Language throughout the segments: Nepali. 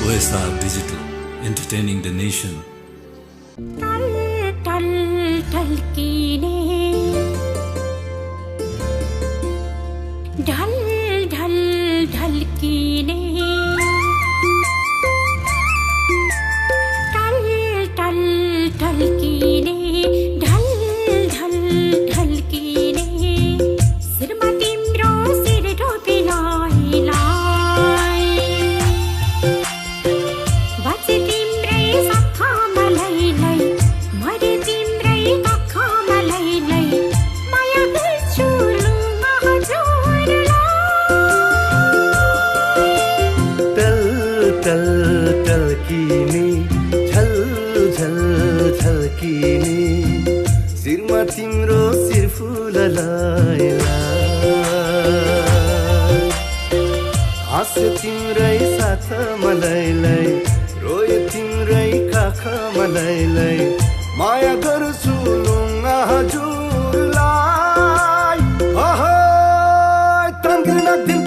OSR Digital, entertaining the nation. Tal tal talkine, dhal dhal dhalkine, tal tal talkine, dhal dhal dhalkine, sirma timro sir dhopi lai lai, bache timrai sakha malai lai, mare timrai kakha malai lai, maya garchu lunga हजुर तल तल तल्किने झल झल झल्किने शिरमा तिम्रो शिर फुललाई हाँस्यो तिम्रै साथ मलाइलाई रोयो तिम्रै काख मलाइलाई माया गर्छु लुङ्गा हजुरलाई तङ्ग्रिनाक्दिन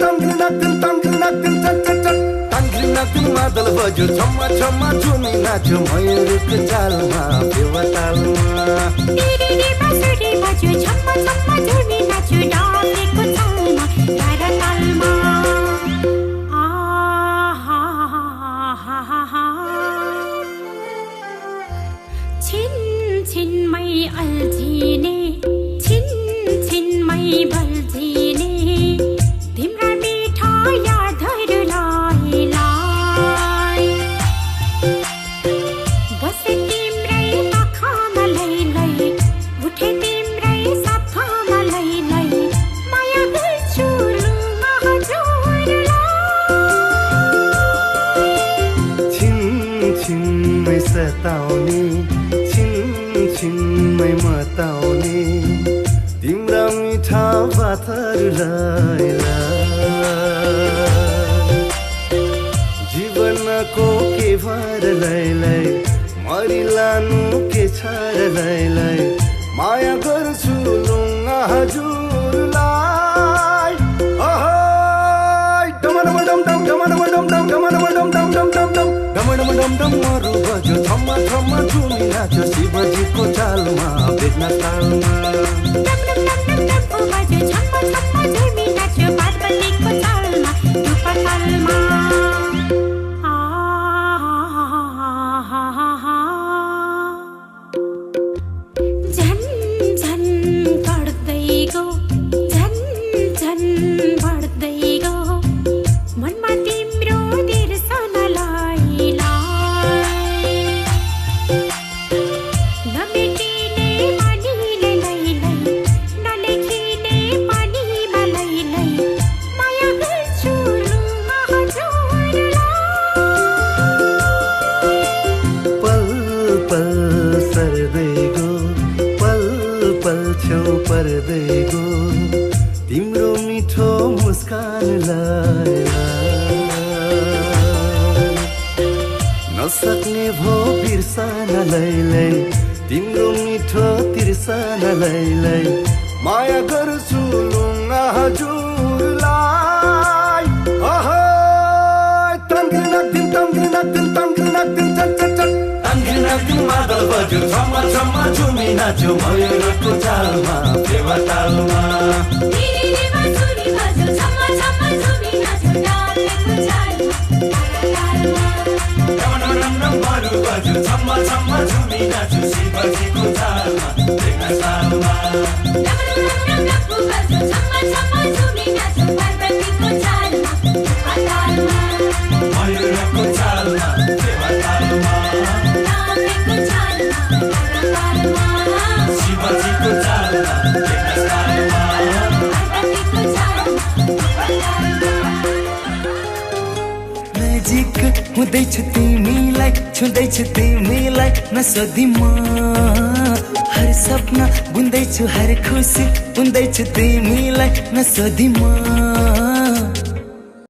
मादल बज्यो छम्मा छम्मा झुमी नाच्यो मयूरको चालमा बेवतालमा रे बाँसुरी बज्यो छम्मा छम्मा झुमी नाच्यो डालेको तालमा तालमा आ हा हा हा हा छिन छिनमै अल्झिने छिन छिनमै बल्झिने तिम्रा मिठा यादहरूलाई लाई बसे तिम्रै काखमा लैलै उठे तिम्रै साथमा लैलै माया गर्छु लुङ्गा हजुरलाई छिन छिनमै सताउने छिन छिनमै मताउने तिम्रा मिठा बातहरूलाई जीवनको के भर लै मरिलानु के छ लै माया गर्छु लुङ्गा हजुरलाई डम मरु बज्यो थम्मा थम्मा झुमी नाच्यो शिवजीको चालमा बेग्ना तालमा बज्यो छम्मा छम्मा झुमी नाच्यो पार्वतीको तालमा रूपा तालमा आ हा हा हा झन झन बढ्दै गो झन झन बढ्दै गो मनमा तिम्रो दिर्सनलाई नमेटिने पानीले लैलै नलेखिने पानीमा लैलै माया गर्छु लुङ्गा हजुरलाई पल पल सर्दै गो पल पल छेउ पर्दै गो तिम्रो मिठो मुस्कानलाई नसक्ने भो बिर्सन लै तिम्रो मिठो तिर्सन लै माया गर्छु लुङ्गा हजुरलाई तङ्ग्रिनाक्दिन मादल बज्यो छम्मा छम्मा झुमी नाच्यो मयूरको चालमा बेवतालमा रे बाँसुरी बज्यो छम्मा छम्मा झुमी नाच्यो डालेको तालमा मरु बज्यो छम्मा छम्मा झुमी नाच्यो शिवजीको चालमा बेग्ना तालमा बज्यो छम्मा छम्मा झुमी नाच्यो पार्वतीको चालमा तालमा मयूरको चालमा बेवतालमा डालेको तालमा शिवजीको चालमा बेग्ना तालमा पार्वतीको तालमा नजिक हुँदैछु तिमीलाई छुँदैछु तिमीलाई नसोधी म हर सपना बुन्दैछु हर खुसी बुन्दैछु तिमीलाई नसोधी म